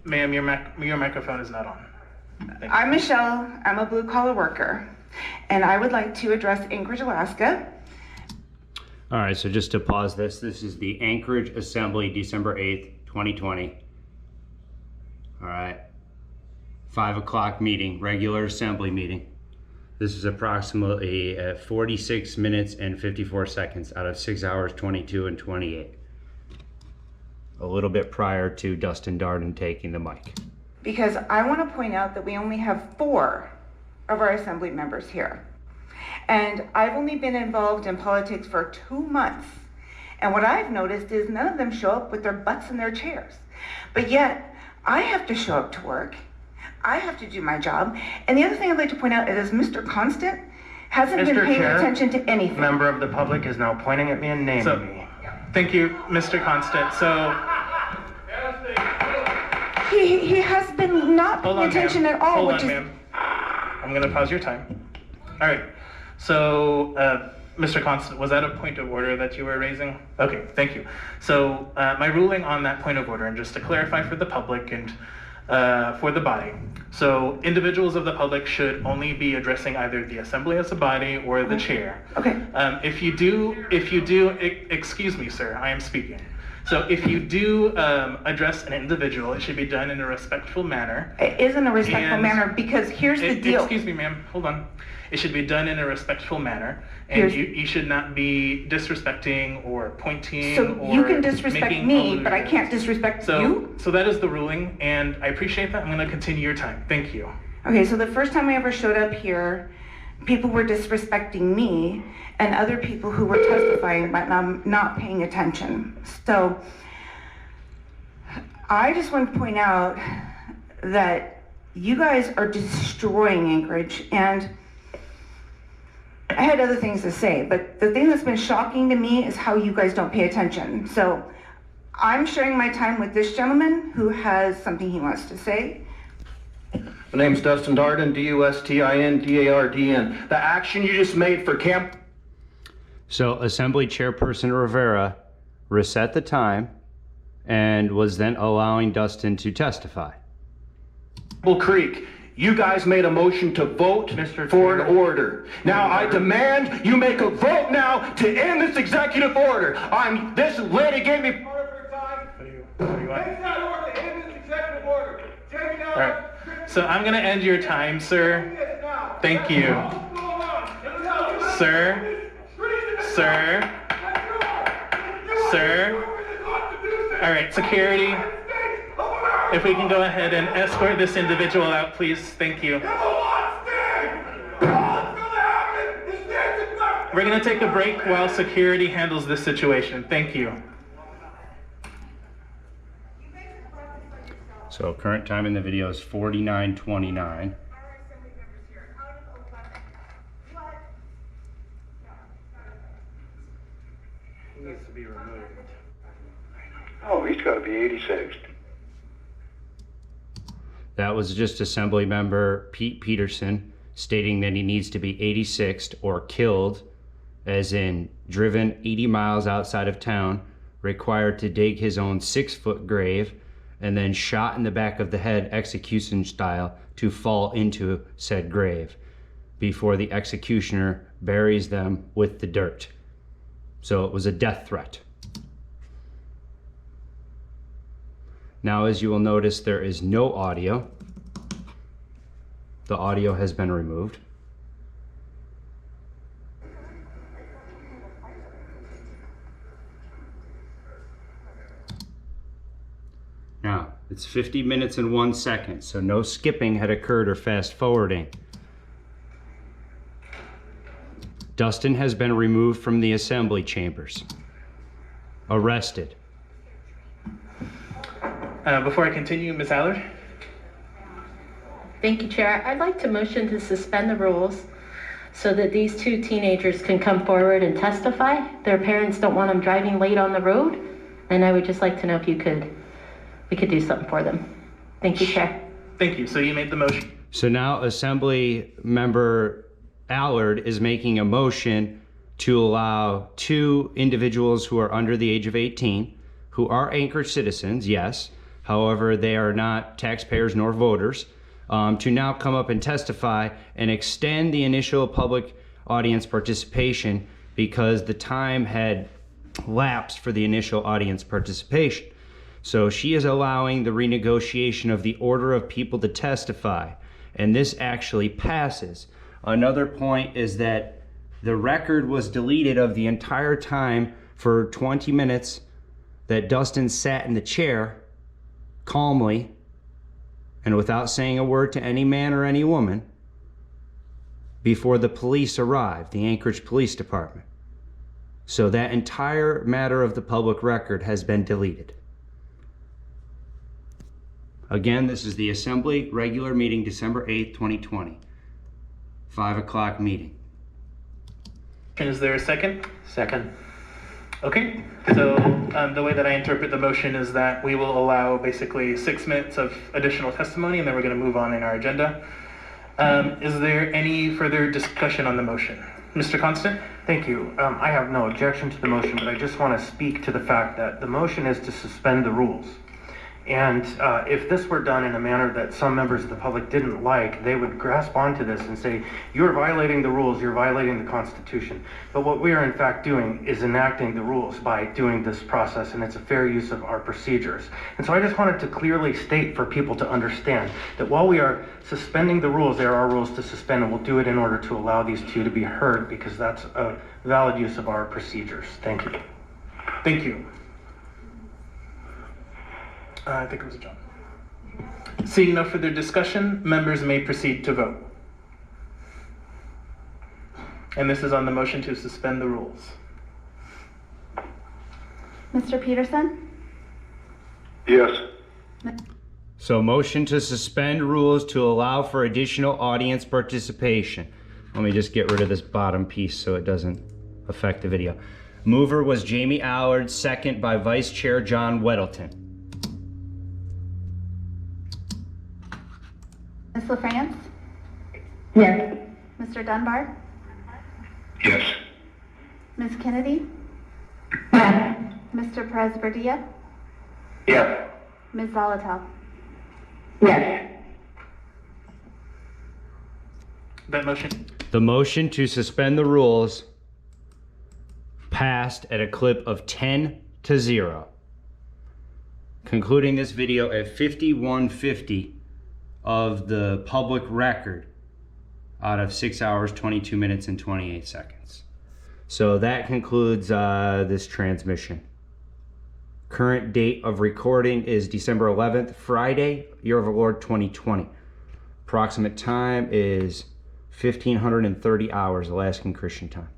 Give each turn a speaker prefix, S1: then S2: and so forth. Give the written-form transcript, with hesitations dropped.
S1: Ma'am, your microphone is not on.
S2: I'm Michelle. I'm a blue-collar worker, and I would like to address Anchorage, Alaska.
S3: All right, so just to pause this is the Anchorage Assembly, December 8th, 2020. All right, 5 o'clock meeting, regular assembly meeting. This is approximately 46 minutes and 54 seconds out of 6 hours, 22 and 28. A little bit prior to Dustin Darden taking the mic.
S2: Because I want to point out that we only have 4 of our assembly members here. And I've only been involved in politics for 2 months. And what I've noticed is none of them show up with their butts in their chairs. But yet, I have to show up to work. I have to do my job. And the other thing I'd like to point out is Mr. Constant hasn't been paying attention to anything.
S4: Member of the public is now pointing at me and naming me.
S1: Thank you, Mr. Constant. So,
S2: He has been not paying attention at all.
S1: Hold on, ma'am. I'm going to pause your time. All right. So, Mr. Constant, was that a point of order that you were raising? Okay, thank you. So, my ruling on that point of order, and just to clarify for the public and for the body. So, individuals of the public should only be addressing either the assembly as a body or the chair.
S2: Okay.
S1: If you do, excuse me, sir, I am speaking. So if you do address an individual, it should be done in a respectful manner.
S2: It isn't a respectful manner because here's the deal.
S1: Excuse me, ma'am, hold on. It should be done in a respectful manner, and you should not be disrespecting or pointing.
S2: So
S1: or
S2: you can disrespect me,
S1: allusions.
S2: but I can't disrespect you?
S1: So that is the ruling, and I appreciate that. I'm going to continue your time. Thank you.
S2: Okay, so the first time I ever showed up here, people were disrespecting me, and other people who were testifying but not paying attention. So I just want to point out that you guys are destroying Anchorage, and I had other things to say, but the thing that's been shocking to me is how you guys don't pay attention. So I'm sharing my time with this gentleman who has something he wants to say.
S4: My name's Dustin Darden, D-U-S-T-I-N-D-A-R-D-N. The action you just made for camp...
S3: So Assembly Chairperson Rivera reset the time and was then allowing Dustin to testify.
S4: Bull Creek, you guys made a motion to vote for an order. Now I demand you make a vote now to end this executive order. This lady gave me part of her time.
S1: What do you want?
S4: Take that order to end this executive order. Take it out.
S1: All right. So I'm going to end your time, sir. Thank you. Sir. All right, security. If we can go ahead and escort this individual out, please. Thank you. We're going to take a break while security handles this situation. Thank you.
S3: So current time in the video is 49:29.
S1: He needs to be removed.
S4: Oh, he's got to be 86.
S3: That was just Assembly Member Pete Peterson stating that he needs to be 86ed or killed, as in driven 80 miles outside of town, required to dig his own 6-foot grave, and then shot in the back of the head execution style to fall into said grave before the executioner buries them with the dirt. So it was a death threat. Now, as you will notice, there is no audio. The audio has been removed. Now, it's 50 minutes and 1 second, so no skipping had occurred or fast forwarding. Dustin has been removed from the assembly chambers. Arrested.
S1: Before I continue, Ms. Allard?
S5: Thank you, Chair. I'd like to motion to suspend the rules so that these 2 teenagers can come forward and testify. Their parents don't want them driving late on the road, and I would just like to know if we could do something for them. Thank you, Chair.
S1: Thank you. So you made the motion.
S3: So now Assembly Member Allard is making a motion to allow 2 individuals who are under the age of 18, who are Anchorage citizens, yes, However, they are not taxpayers nor voters, to now come up and testify and extend the initial public audience participation because the time had lapsed for the initial audience participation. So she is allowing the renegotiation of the order of people to testify, and this actually passes. Another point is that the record was deleted of the entire time for 20 minutes that Dustin sat in the chair calmly and without saying a word to any man or any woman before the police arrived, the Anchorage Police Department. So that entire matter of the public record has been deleted. Again, this is the Assembly regular meeting, December 8th, 2020. 5 o'clock meeting.
S1: Is there a second?
S4: Second.
S1: Okay, so the way that I interpret the motion is that we will allow basically 6 minutes of additional testimony, and then we're going to move on in our agenda. Is there any further discussion on the motion? Mr. Constant?
S6: Thank you. I have no objection to the motion, but I just want to speak to the fact that the motion is to suspend the rules. And if this were done in a manner that some members of the public didn't like, they would grasp onto this and say, you're violating the rules, you're violating the Constitution. But what we are in fact doing is enacting the rules by doing this process, and it's a fair use of our procedures. And so I just wanted to clearly state for people to understand that while we are suspending the rules, there are rules to suspend, and we'll do it in order to allow these two to be heard, because that's a valid use of our procedures. Thank you.
S1: Thank you. I think it was John. Seeing no further discussion, members may proceed to vote. And this is on the motion to suspend the rules.
S7: Mr. Peterson?
S4: Yes.
S3: So motion to suspend rules to allow for additional audience participation. Let me just get rid of this bottom piece so it doesn't affect the video. Mover was Jamie Allard, second by Vice Chair John Weddleton.
S7: Ms. LaFrance?
S5: Yes.
S7: Mr. Dunbar?
S4: Yes.
S7: Ms. Kennedy?
S5: Yes.
S7: Mr. Perez-Verdilla?
S4: Yes.
S7: Ms. Zolotel?
S5: Yes.
S1: That motion.
S3: The motion to suspend the rules passed at a clip of 10-0. Concluding this video at 51:50 of the public record out of 6 hours, 22 minutes, and 28 seconds. So that concludes this transmission. Current date of recording is December 11th, Friday, year of our Lord 2020. Approximate time is 1530 hours, Alaskan Christian time.